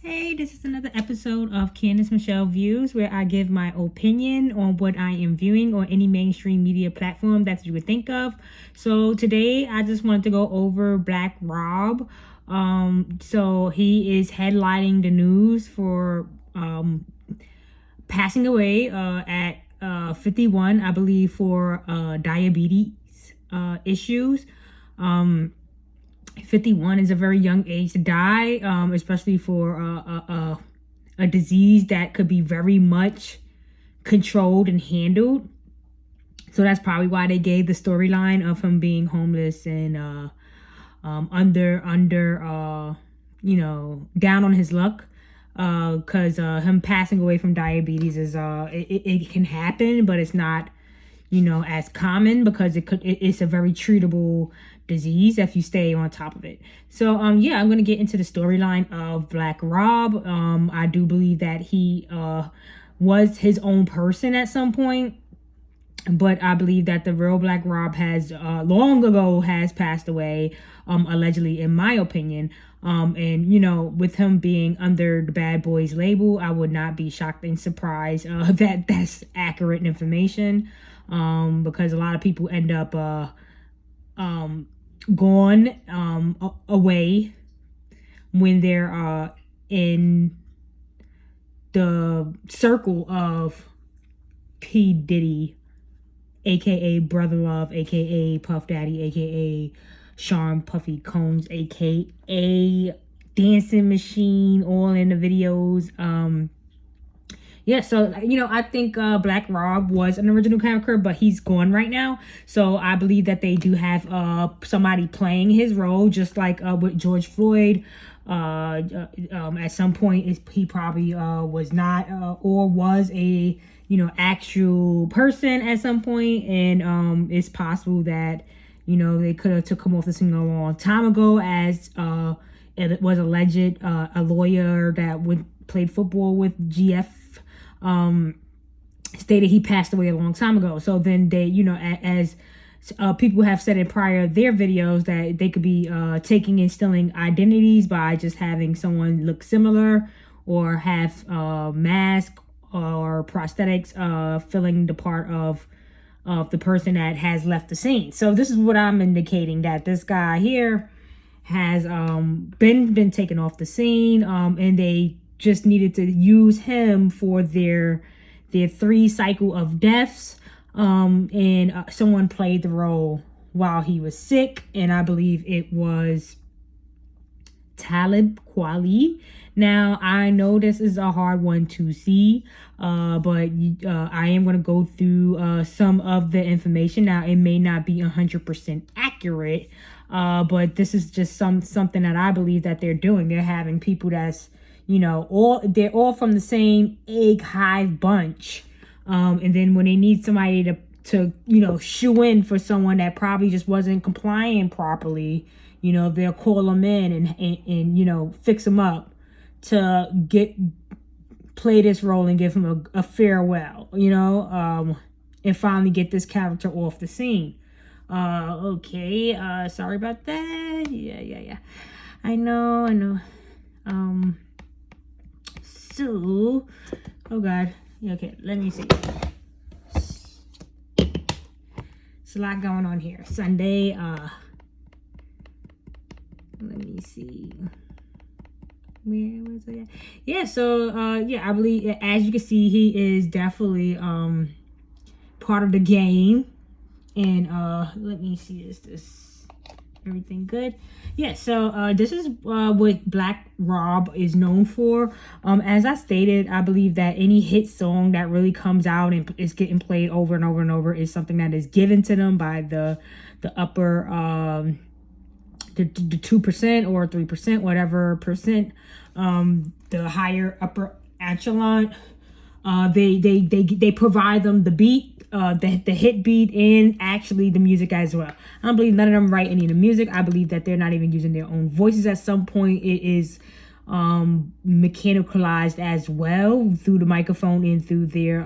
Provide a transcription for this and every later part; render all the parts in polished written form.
Hey, this is another episode of Candace Michelle Views, where I give my opinion on what I am viewing on any mainstream media platform that you would think of. So today I just wanted to go over Black Rob. So he is headlining the news for passing away at 51, I believe, for diabetes issues. 51 is a very young age to die, especially for a disease that could be very much controlled and handled. So that's probably why they gave the storyline of him being homeless and under down on his luck. Because him passing away from diabetes is it can happen, but it's not as common because it's a very treatable disease if you stay on top of it. So I'm going to get into the storyline of Black Rob. I do believe that he was his own person at some point, but I believe that the real Black Rob has long ago has passed away, allegedly, in my opinion. And with him being under the Bad Boys label, I would not be shocked and surprised that that's accurate information, because a lot of people end up gone away when they're in the circle of P. Diddy, aka Brother Love, aka Puff Daddy, aka Sean Puffy Combs, aka Dancing Machine, all in the videos. So I think Black Rob was an original character, but he's gone right now. So I believe that they do have somebody playing his role, just like with George Floyd. At some point, he probably was not or was a actual person at some point, and it's possible that they could have took him off the scene a long time ago, as it was alleged a lawyer that played football with GF stated he passed away a long time ago. So then they, as people have said in their videos, that they could be taking and stealing identities by just having someone look similar or have mask or prosthetics filling the part of the person that has left the scene. So this is what I'm indicating, that this guy here has been taken off the scene, and they just needed to use him for their 3 cycle of deaths, and someone played the role while he was sick, and I believe it was Talib, Kweli. Now, I know this is a hard one to see, but I am going to go through some of the information. Now, it may not be 100% accurate, but this is just something that I believe that they're doing. They're having people that's they're all from the same egg hive bunch, and then when they need somebody to shoe in for someone that probably just wasn't complying properly, they'll call them in and fix them up to play this role and give him a farewell, and finally get this character off the scene. Sorry about that. Yeah. I know. So, oh God. Okay, let me see. It's a lot going on here. Sunday, let me see. Where was I at? Yeah, so I believe, as you can see, he is definitely part of the game. And let me see, is this everything good? Yeah, so this is what Black Rob is known for. As I stated, I believe that any hit song that really comes out and is getting played over and over and over is something that is given to them by the upper the 2% or 3%, whatever percent, the higher upper echelon. They provide them the beat, the hit beat, and actually the music as well. I don't believe none of them write any of the music. I believe that they're not even using their own voices at some point. It is mechanicalized as well through the microphone and through their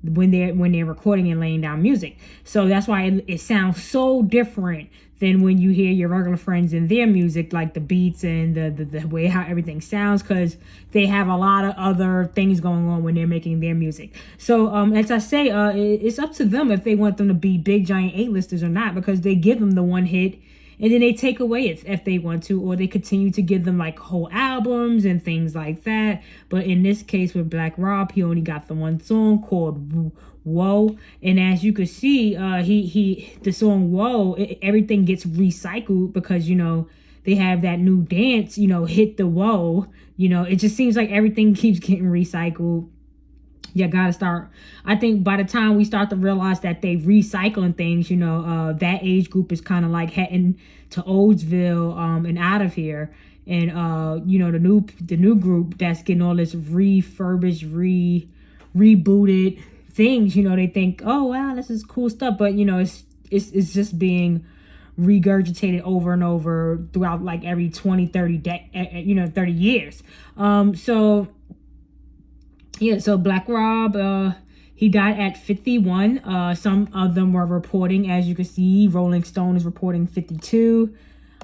when they're recording and laying down music. So that's why it sounds so different than when you hear your regular friends and their music, like the beats and the way how everything sounds, because they have a lot of other things going on when they're making their music. So as I say, it's up to them if they want them to be big giant A-listers or not, because they give them the one hit and then they take away it if they want to, or they continue to give them like whole albums and things like that. But in this case with Black Rob, he only got the one song called Whoa. And as you could see, the song Whoa, everything gets recycled because, you know, they have that new dance, you know, Hit the Whoa. You know, it just seems like everything keeps getting recycled. You gotta start. I think by the time we start to realize that they recycling things, you know, that age group is kind of like heading to Oldsville and out of here. And you know, the new group that's getting all this refurbished, rebooted things, you know, they think, oh wow, this is cool stuff, but you know, it's just being regurgitated over and over throughout like every 20, 30 30 years. So yeah, so Black Rob, he died at 51. Some of them were reporting, as you can see, Rolling Stone is reporting 52.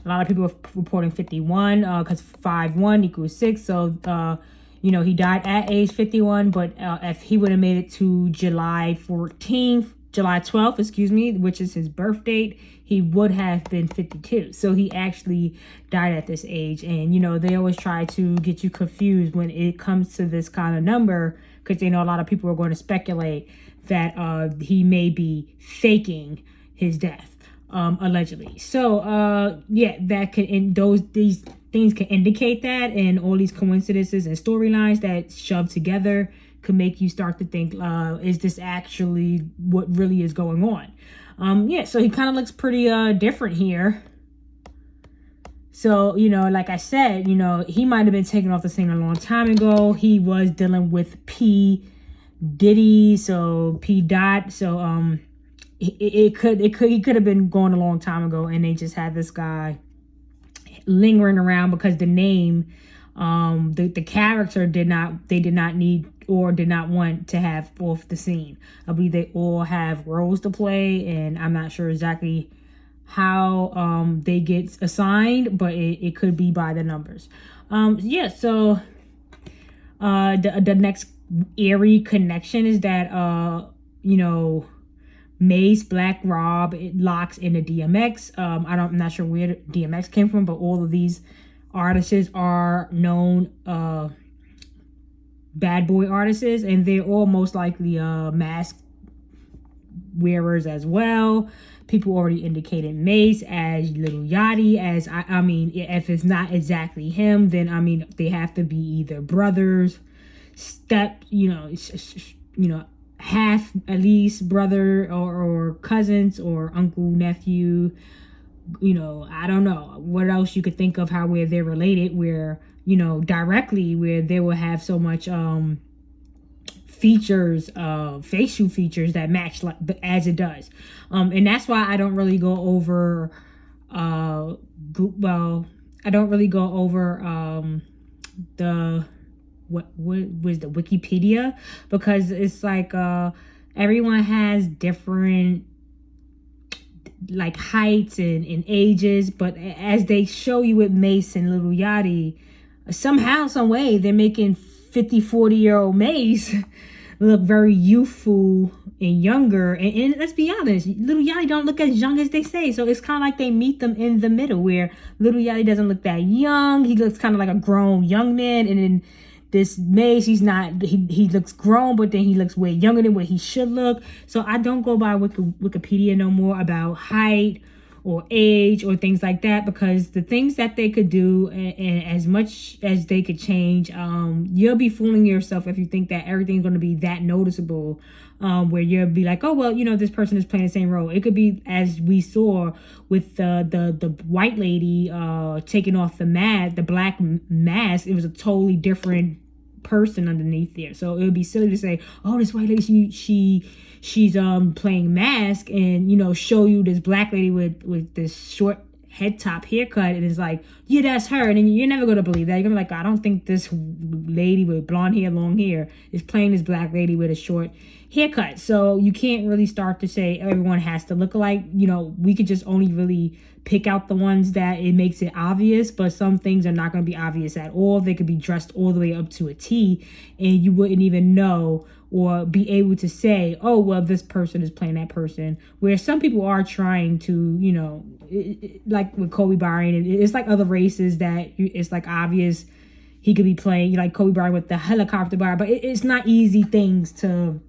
A lot of people are reporting 51 because 5-1 equals 6. So, you know, he died at age 51. But if he would have made it to July 12th, excuse me, which is his birth date, he would have been 52. So he actually died at this age. And, you know, they always try to get you confused when it comes to this kind of number, because they know a lot of people are going to speculate that he may be faking his death, allegedly. So, yeah, that can, these things can indicate that, and all these coincidences and storylines that shove together could make you start to think, is this actually what really is going on? Yeah, so he kind of looks pretty different here. So, you know, like I said, you know, he might have been taken off the scene a long time ago. He was dealing with P. Diddy, so P. Dot. So he could have been going a long time ago, and they just had this guy lingering around because the name, the character did not need or did not want to have off the scene. I believe they all have roles to play, and I'm not sure exactly how they get assigned, but it could be by the numbers. Yeah, so the next eerie connection is that you know, Mace, Black Rob, it locks into DMX. I'm not sure where DMX came from, but all of these artists are known bad boy artists, and they're all most likely mask wearers as well. People already indicated Mace as Lil Yachty, as I mean, if it's not exactly him, then I mean, they have to be either brothers, you know, half at least brother, or cousins, or uncle, nephew. You know, I don't know what else you could think of where they're related, where, you know, directly, where they will have so much features, facial features that match like as it does. And that's why I don't really go over the what was the Wikipedia, because it's like everyone has different like heights and ages, but as they show you with Mace and Lil Yachty, somehow, some way, they're making 40-year-old Mace look very youthful and younger. And let's be honest, Lil Yachty don't look as young as they say. So it's kind of like they meet them in the middle, where Lil Yachty doesn't look that young. He looks kind of like a grown young man, and then this Mace, he's not, he looks grown, but then he looks way younger than what he should look. So I don't go by Wikipedia no more about height or age or things like that, because the things that they could do, and as much as they could change, you'll be fooling yourself if you think that everything's going to be that noticeable, where you'll be like, oh, well, you know, this person is playing the same role. It could be, as we saw with the white lady taking off the black mask. It was a totally different person underneath there. So it would be silly to say, oh, this white lady, she's playing mask, and, you know, show you this black lady with this short head top haircut, and it's like, yeah, that's her. And then you're never going to believe that. You're going to be like, I don't think this lady with blonde hair, long hair is playing this black lady with a short haircut. So you can't really start to say everyone has to look alike. You know, we could just only really pick out the ones that it makes it obvious, but some things are not going to be obvious at all. They could be dressed all the way up to a T, and you wouldn't even know or be able to say, oh, well, this person is playing that person. Where some people are trying to, you know, like with Kobe Bryant, it's like other races that it's like obvious he could be playing, like Kobe Bryant with the helicopter bar, but it's not easy things to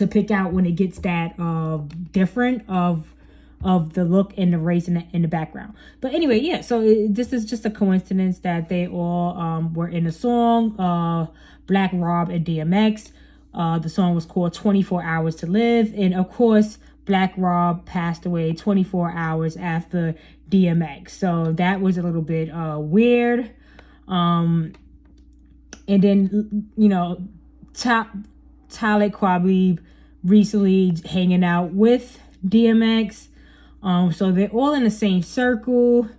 pick out when it gets that different of the look and the race in the background. But anyway, yeah, so this is just a coincidence that they all were in a song, Black Rob and DMX. The song was called 24 Hours to Live. And of course, Black Rob passed away 24 hours after DMX. So that was a little bit weird. And then, you know, Talib Kweli recently hanging out with DMX. So they're all in the same circle.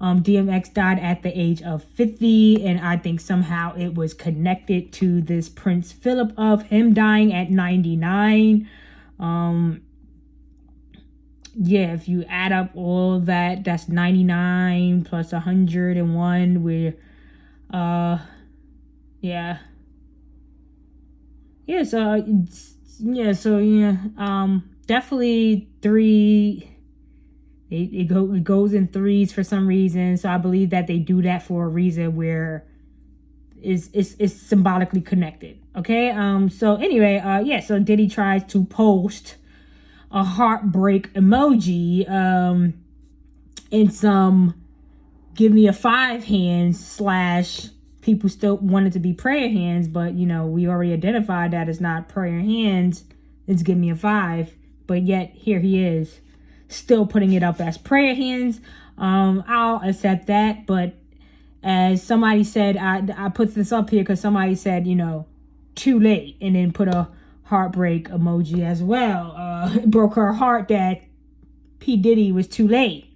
DMX died at the age of 50, and I think somehow it was connected to this Prince Philip of him dying at 99. Yeah, if you add up all that, that's 99 plus 101, where, yeah. Yeah, definitely three. It goes in threes for some reason. So I believe that they do that for a reason where it's symbolically connected. Okay. So anyway, so Diddy tries to post a heartbreak emoji in some give me a 5 hands / people still wanted to be prayer hands, but you know, we already identified that it's not prayer hands, it's give me a 5. But yet here he is still putting it up as prayer hands. I'll accept that, but as somebody said, I put this up here because somebody said, you know, too late, and then put a heartbreak emoji as well. It broke her heart that P. Diddy was too late.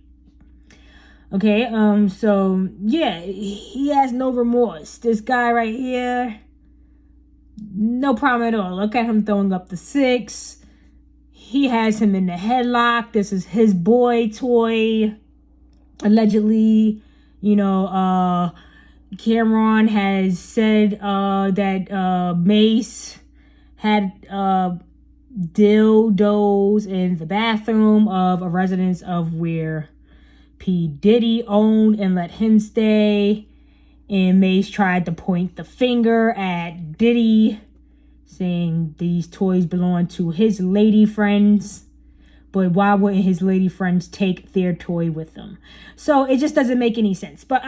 Okay, so yeah, he has no remorse. This guy right here, no problem at all. Look at him throwing up the 6. He has him in the headlock. This is his boy toy. Allegedly, you know, Cameron has said that Mace had dildos in the bathroom of a residence of where P. Diddy owned and let him stay. And Mace tried to point the finger at Diddy, saying these toys belong to his lady friends. But why wouldn't his lady friends take their toy with them? So it just doesn't make any sense. But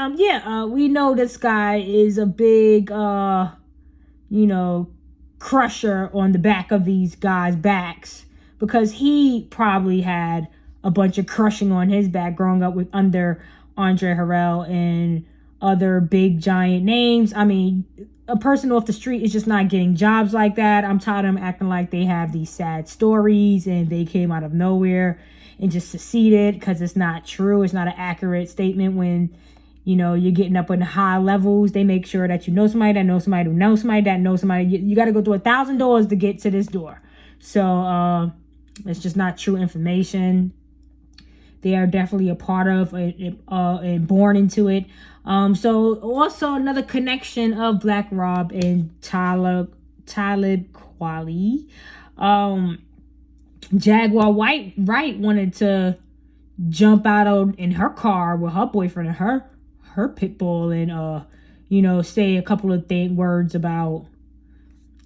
we know this guy is a big, you know, crusher on the back of these guys' backs, because he probably had a bunch of crushing on his back growing up with under Andre Harrell and other big giant names. I mean, a person off the street is just not getting jobs like that. I'm tired of them acting like they have these sad stories and they came out of nowhere and just succeeded, because it's not true. It's not an accurate statement. When, you know, you're getting up in the high levels, they make sure that you know somebody that knows somebody who knows somebody that knows somebody. You got to go through 1,000 doors to get to this door. So it's just not true information. They are definitely a part of it and born into it. So also another connection of Black Rob and Talib Kweli. Jaguar Wright wanted to jump out in her car with her boyfriend and her pit bull, and you know, say a couple of words about,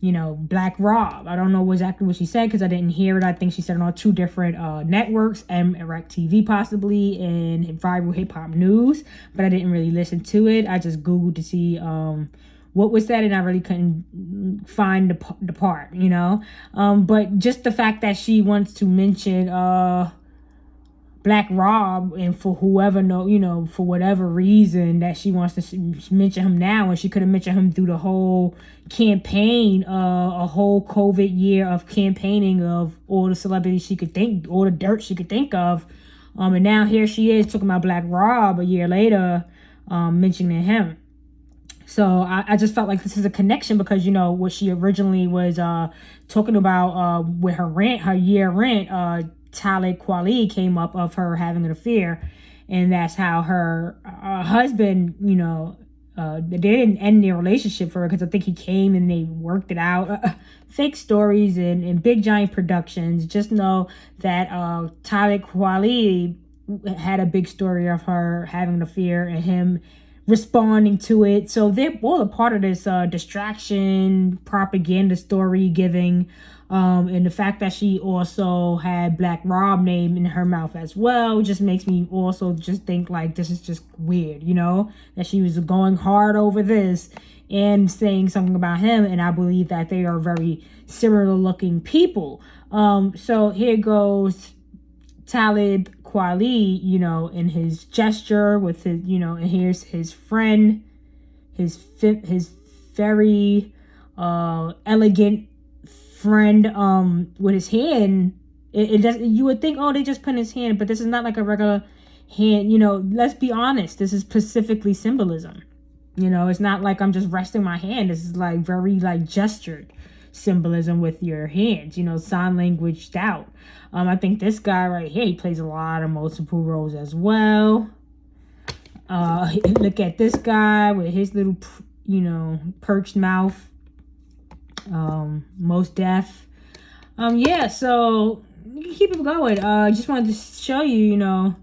you know, Black Rob. I don't know exactly what she said because I didn't hear it. I think she said it on 2 different networks, Iraq TV possibly, and Viral Hip Hop News, but I didn't really listen to it. I just Googled to see what was said, and I really couldn't find the part, you know. But just the fact that she wants to mention Black Rob, and for for whatever reason that she wants to mention him now, and she could have mentioned him through the whole campaign, a whole COVID year of campaigning of all the celebrities she could think, all the dirt she could think of. And now here she is talking about Black Rob a year later, mentioning him. So I just felt like this is a connection because, you know, what she originally was talking about with her year rant, Talib Kweli came up of her having an affair. And that's how her husband, you know, they didn't end their relationship for her because I think he came and they worked it out. Fake stories and big giant productions. Just know that Talib Kweli had a big story of her having an affair and him responding to it. So they're all a part of this distraction, propaganda story giving. And the fact that she also had Black Rob name in her mouth as well just makes me also just think like this is just weird, you know, that she was going hard over this and saying something about him. And I believe that they are very similar looking people. So here goes Talib Kweli, you know, in his gesture with his, you know, and here's his friend, his very elegant friend with his hand. It does, you would think, oh, they just put in his hand, but this is not like a regular hand, you know. Let's be honest, this is specifically symbolism. You know, it's not like I'm just resting my hand. This is like very like gestured symbolism with your hands, you know, sign language out. I think this guy right here, he plays a lot of multiple roles as well. Look at this guy with his little, you know, perched mouth. Most deaf. Yeah, so you can keep it going. Just wanted to show you, you know,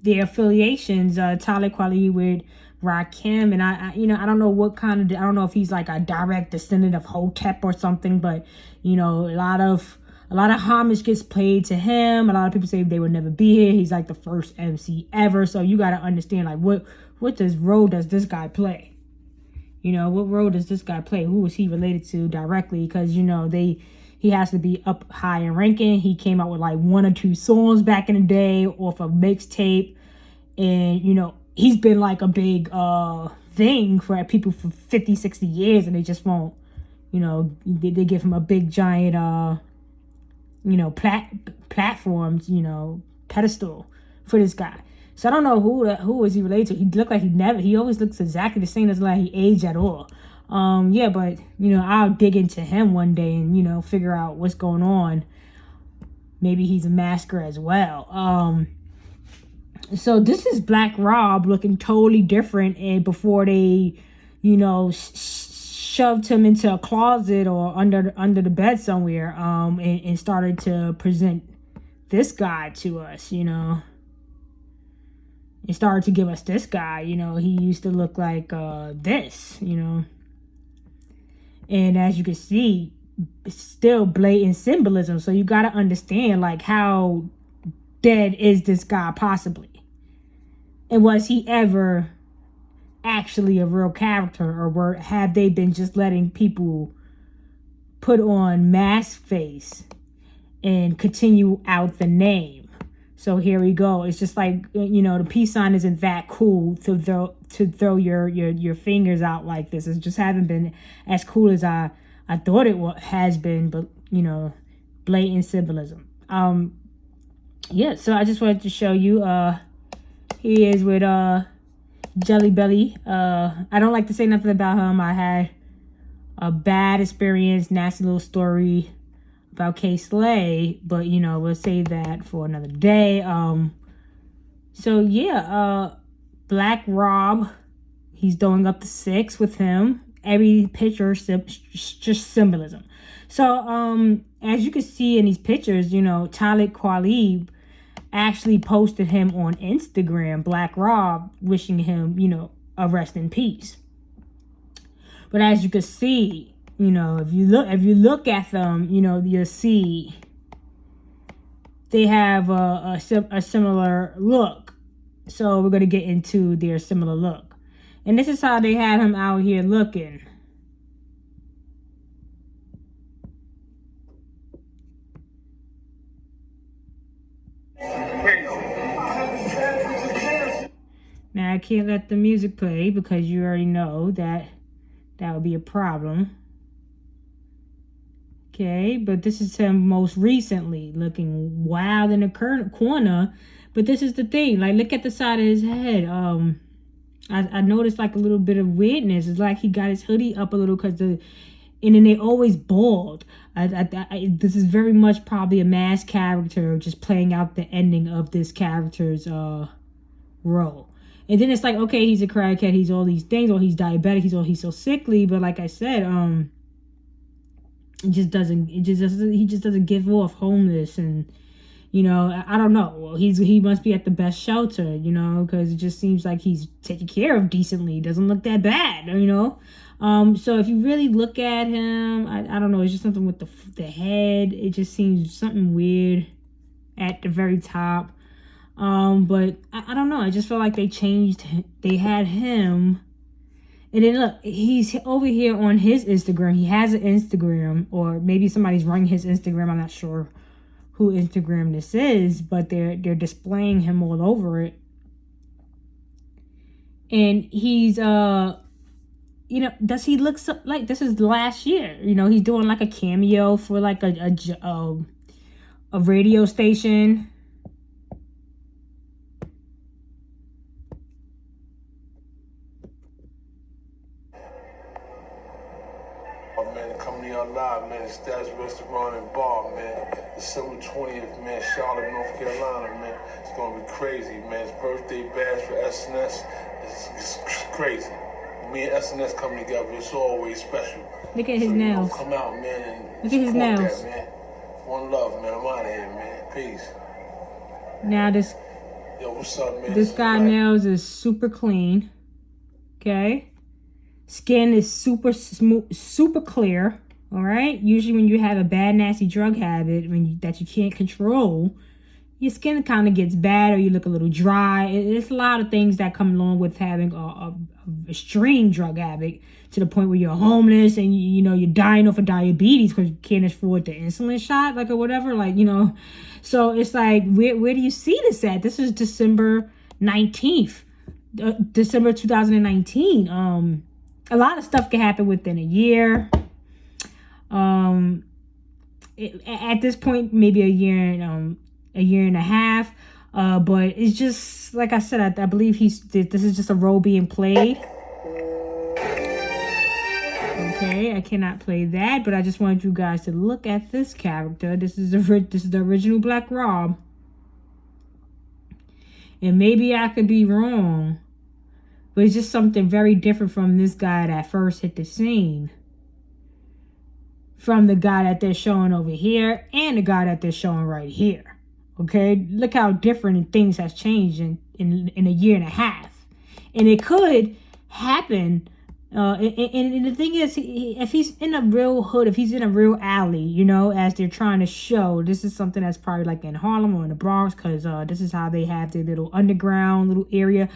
their affiliations. Talib Kweli with Rakim, and I, you know, I don't know what kind of, I don't know if he's like a direct descendant of Hotep or something, but you know, a lot of homage gets paid to him. A lot of people say they would never be here. He's like the first MC ever, so you got to understand like what role does this guy play? You know, what role does this guy play? Who is he related to directly? Because you know he has to be up high in ranking. He came out with like 1 or 2 songs back in the day off a mixtape, and you know, he's been like a big thing for people for 50, 60 years, and they just won't, you know, they give him a big giant you know, platforms, you know, pedestal for this guy. So I don't know who is he related to. He looked like he always looks exactly the same. Doesn't like he aged at all. Yeah, but you know, I'll dig into him one day and, you know, figure out what's going on. Maybe he's a masker as well. So this is Black Rob looking totally different, and before they, you know, shoved him into a closet or under the bed somewhere, and started to present this guy to us, you know. It started to give us this guy, you know. He used to look like this, you know. And as you can see, still blatant symbolism. So you got to understand, like, how dead is this guy possibly? And was he ever actually a real character, or have they been just letting people put on mask face and continue out the name? So here we go. It's just like, you know, the peace sign isn't that cool to throw your fingers out like this. It just hasn't been as cool as I thought it has been, but you know, blatant symbolism. Yeah, so I just wanted to show you he is with Jelly Belly. I don't like to say nothing about him. I had a bad experience, nasty little story about K Slay, but you know, we'll save that for another day. So yeah, Black Rob, he's throwing up the 6 with him. Every picture just symbolism. So as you can see in these pictures, you know, Talib Kweli actually posted him on Instagram, Black Rob, wishing him, you know, a rest in peace. But as you can see, you know, if you look at them, you know, you'll see they have a similar look. So we're going to get into their similar look. And this is how they had him out here looking. Now I can't let the music play because you already know that would be a problem. Okay, but this is him most recently looking wild in the corner, But this is the thing. Like, look at the side of his head. I noticed like a little bit of weirdness. It's like he got his hoodie up a little because and then they always bald. This is very much probably a mask character just playing out the ending of this character's role. And then it's like, okay, he's a crackhead, he's all these things, or he's diabetic, he's so sickly. But like I said, he just doesn't give off homeless. And I don't know. Well, he must be at the best shelter, because it just seems like he's taken care of decently. Doesn't look that bad, So if you really look at him, I don't know. It's just something with the head. It just seems something weird at the very top. But I don't know. I just feel like they changed. They had him. And then look, he's over here on his Instagram. He has an Instagram, or maybe somebody's running his Instagram. I'm not sure who Instagram this is, but they're displaying him all over it. And he's does he look like this is last year? He's doing like a cameo for like a radio station. Man, coming to y'all live, man. Stats Restaurant and Bar, man. December 20th, man. Charlotte, North Carolina, man. It's gonna be crazy, man. It's birthday bash for SNS. It's crazy. Me and SNS coming together. It's always special. Look at his nails. Come out, man. And look at his nails. That, man. One love, man. I'm out of here, man. Peace. Now Yo, what's up, man? This guy nails is super clean. Okay. Skin is super smooth, super clear. All right. Usually when you have a bad, nasty drug habit that you can't control, your skin kind of gets bad, or you look a little dry. It's a lot of things that come along with having a extreme drug habit, to the point where you're homeless and you're dying off of diabetes because you can't afford the insulin shot, like, or whatever. Like, so it's like, where do you see this at? This is December 19th, December 2019. A lot of stuff can happen within a year. At this point, maybe a year and a half. But it's just like I said. I believe this is just a role being played. Okay, I cannot play that, but I just wanted you guys to look at this character. This is the original Black Rob, and maybe I could be wrong. But it's just something very different from this guy that first hit the scene. From the guy that they're showing over here and the guy that they're showing right here. Okay? Look how different things has changed in a year and a half. And it could happen. And the thing is, if he's in a real hood, if he's in a real alley, as they're trying to show, this is something that's probably like in Harlem or in the Bronx, because this is how they have their little underground little area.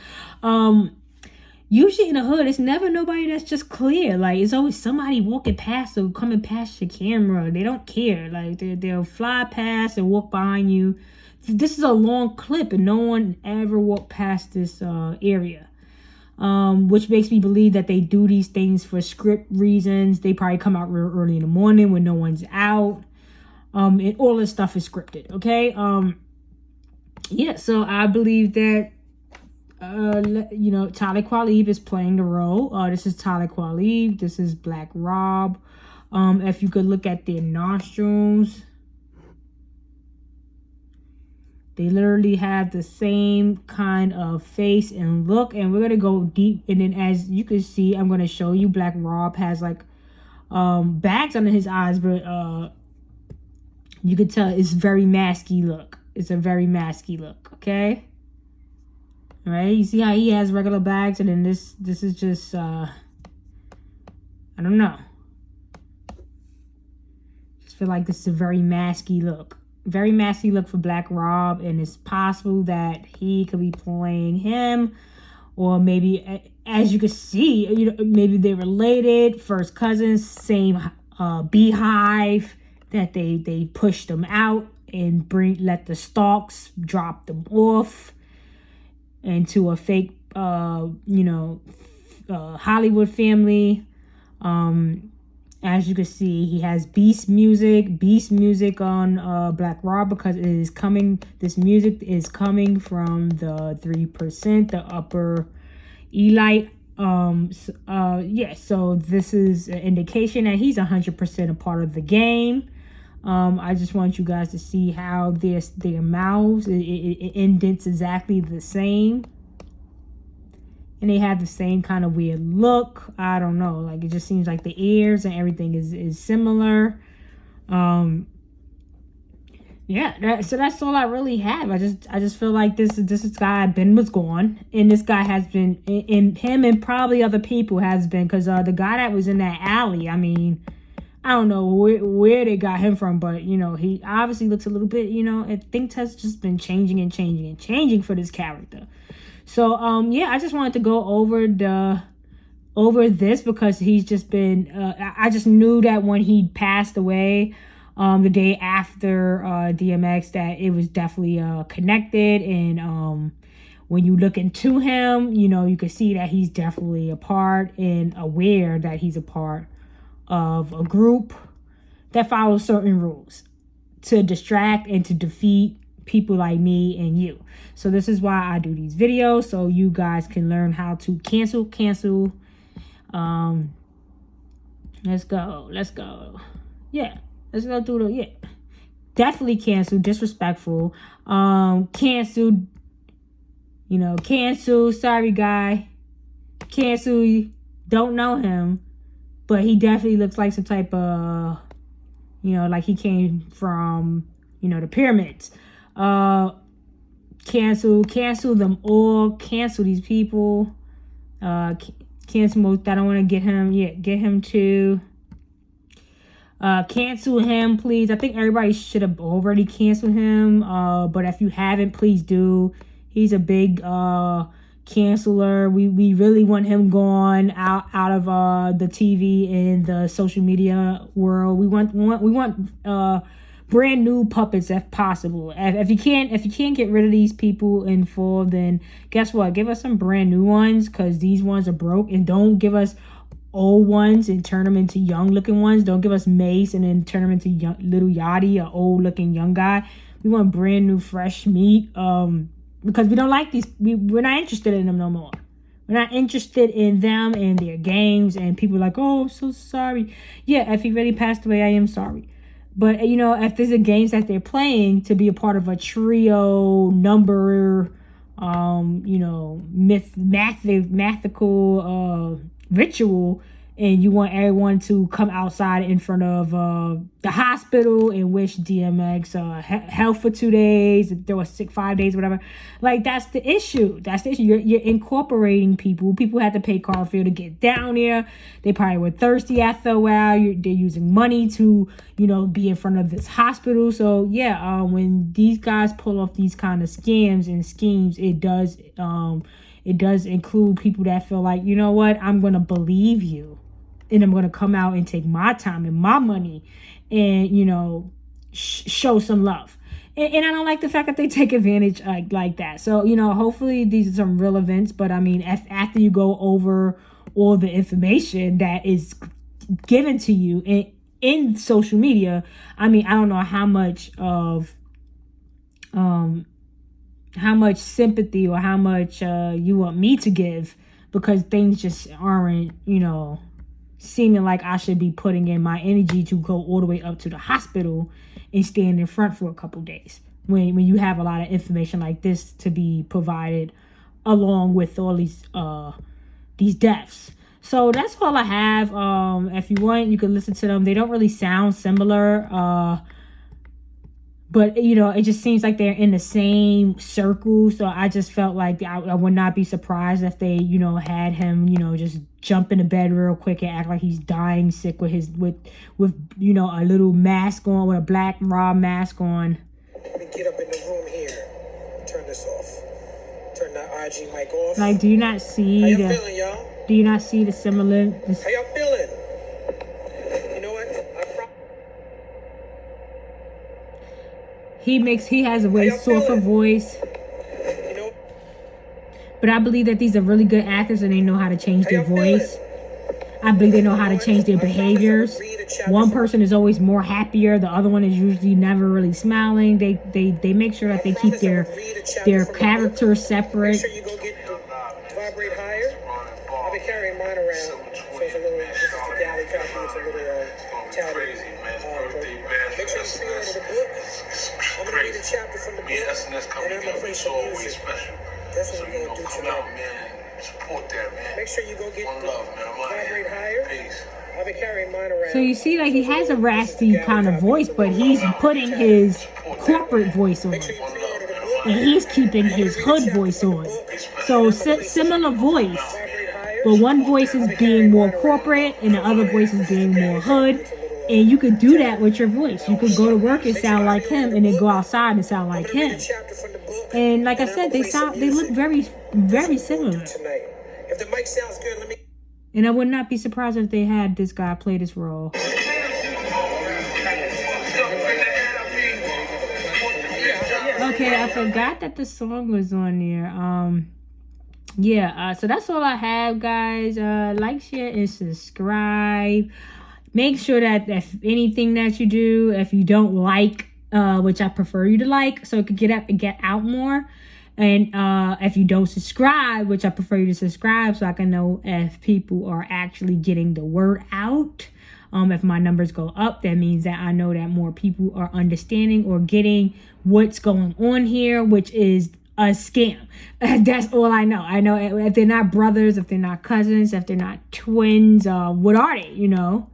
Usually in the hood, it's never nobody that's just clear. Like, it's always somebody walking past or coming past your camera. They don't care. Like, they'll fly past and walk behind you. This is a long clip, and no one ever walked past this area. Which makes me believe that they do these things for script reasons. They probably come out real early in the morning when no one's out. And all this stuff is scripted, okay? Yeah, so I believe that Talib Kweli is playing the role. This is Talib Kweli. This is Black Rob. If you could look at their nostrils, they literally have the same kind of face and look. And we're gonna go deep. And then, as you can see, I'm gonna show you Black Rob has like bags under his eyes, but you can tell it's very masky look. It's a very masky look. Okay. All right, you see how he has regular bags, and then this is just I don't know. Just feel like this is a very masky look. Very masky look for Black Rob, and it's possible that he could be playing him, or maybe, as you can see, maybe they're related, first cousins, same beehive that they pushed them out and let the stalks drop them off into a fake, Hollywood family. As you can see, he has beast music on Black Raw, because it is coming. This music is coming from the 3%, the upper elite. Yeah. So this is an indication that he's 100% a part of the game. I just want you guys to see how their mouths it indents exactly the same. And they have the same kind of weird look. I don't know. Like, it just seems like the ears and everything is similar. Yeah, so that's all I really have. I just feel like this guy, Ben was gone, and this guy has been, and him and probably other people has been, because the guy that was in that alley, I mean, I don't know where they got him from, but you know, he obviously looks a little bit, you know, I think has just been changing for this character. So yeah, I just wanted to go over this because he's just been I just knew that when he passed away the day after DMX, that it was definitely connected. And when you look into him, you know, you can see that he's definitely a part and aware that he's a part of a group that follows certain rules to distract and to defeat people like me and you. So this is why I do these videos, so you guys can learn how to cancel. Let's go. Yeah, let's go through the, yeah. Definitely cancel, disrespectful. Cancel, you know, cancel, sorry guy. Cancel, don't know him, but he definitely looks like some type of, you know, like he came from, you know, the pyramids. Cancel them all. Cancel these people. Cancel most. I don't want to get him. Yeah, get him to. Cancel him, please. I think everybody should have already canceled him. But if you haven't, please do. He's a big canceler. We really want him gone out of the TV and the social media world. We want brand new puppets if possible. If you can't get rid of these people in full, then guess what? Give us some brand new ones, because these ones are broke. And don't give us old ones and turn them into young looking ones. Don't give us Mace and then turn them into little Yachty, an old looking young guy. We want brand new fresh meat, because we don't like these. We're not interested in them no more. We're not interested in them and their games. And people are like, oh, I'm so sorry. Yeah, if he really passed away, I am sorry. But, you know, if there's a games that they're playing to be a part of a trio number, you know, mathical ritual, and you want everyone to come outside in front of the hospital and wish DMX health for 2 days, if there was sick 5 days, whatever. Like, that's the issue. You're incorporating people. People had to pay car fare to get down there. They probably were thirsty after a while. They're using money to, you know, be in front of this hospital. So yeah, when these guys pull off these kind of scams and schemes, it does include people that feel like, you know what, I'm going to believe you, and I'm going to come out and take my time and my money and, you know, show some love. And I don't like the fact that they take advantage like that. So, you know, hopefully these are some real events. But I mean, after you go over all the information that is given to you in social media, I mean, I don't know how much sympathy or how much you want me to give, because things just aren't, you know, seeming like I should be putting in my energy to go all the way up to the hospital and stand in front for a couple days when you have a lot of information like this to be provided along with all these deaths. So that's all I have. If you want, you can listen to them. They don't really sound similar, but, you know, it just seems like they're in the same circle. So I just felt like I would not be surprised if they, you know, had him, you know, just jump in the bed real quick and act like he's dying sick with you know, a little mask on, with a black raw mask on. Let me get up in the room here. Turn this off. Turn that IG mic off. Like, do you not see How y'all feeling, y'all? Do you not see the similar? How y'all feeling? You know what? He has a way softer voice. You know? But I believe that these are really good actors and they know how to change their voice. I believe they know how to change their behaviors. One person is always more happier. The other one is usually never really smiling. They make sure that they keep their characters separate. Make sure you go get the vibrate higher. I've been carrying mine around, so it's a little, this is the galley copy, it's a little tattered. Make sure you pre-order the book. I'm going to read a chapter from the book, and I'm going to play some music. That's what we're going to do tonight. Support that, man. Make sure you go get the vibrate higher. Peace. I've been carrying mine around. So you see, like, he has a raspy kind of voice, but he's putting his corporate voice on, and he's keeping his hood voice on. So similar voice, but one voice is being more corporate and the other voice is being more hood. And you could do that with your voice. You could go to work and sound like him, and then go outside and sound like him. And like I said, they look very, very similar. If the mic sounds good, let me. And I would not be surprised if they had this guy play this role. Okay, I forgot that the song was on there. Yeah, so that's all I have, guys. Like, share, and subscribe. Make sure that if anything that you do, if you don't like, which I prefer you to like, so it could get up and get out more. And if you don't subscribe, which I prefer you to subscribe, so I can know if people are actually getting the word out. If my numbers go up, that means that I know that more people are understanding or getting what's going on here, which is a scam. That's all I know. I know if they're not brothers, if they're not cousins, if they're not twins, what are they, you know?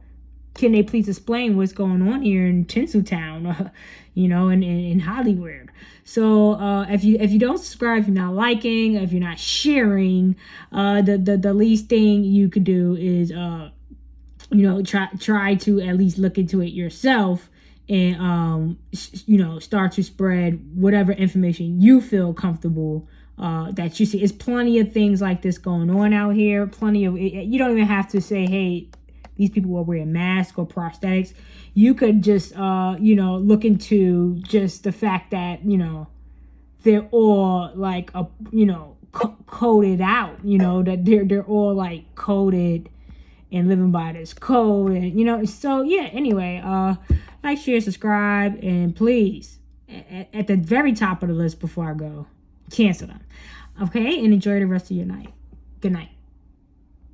Can they please explain what's going on here in Tinseltown, you know, in Hollywood? So if you don't subscribe, if you're not liking, if you're not sharing, the least thing you could do is you know, try to at least look into it yourself and you know, start to spread whatever information you feel comfortable that you see. There's plenty of things like this going on out here. Plenty of, you don't even have to say, hey, these people are wearing masks or prosthetics. You could just, you know, look into just the fact that, you know, they're all like, you know, coded out, you know, that they're all like coded and living by this code. And, you know, so yeah, anyway, like, share, subscribe, and please, at the very top of the list before I go, cancel them. Okay? And enjoy the rest of your night. Good night.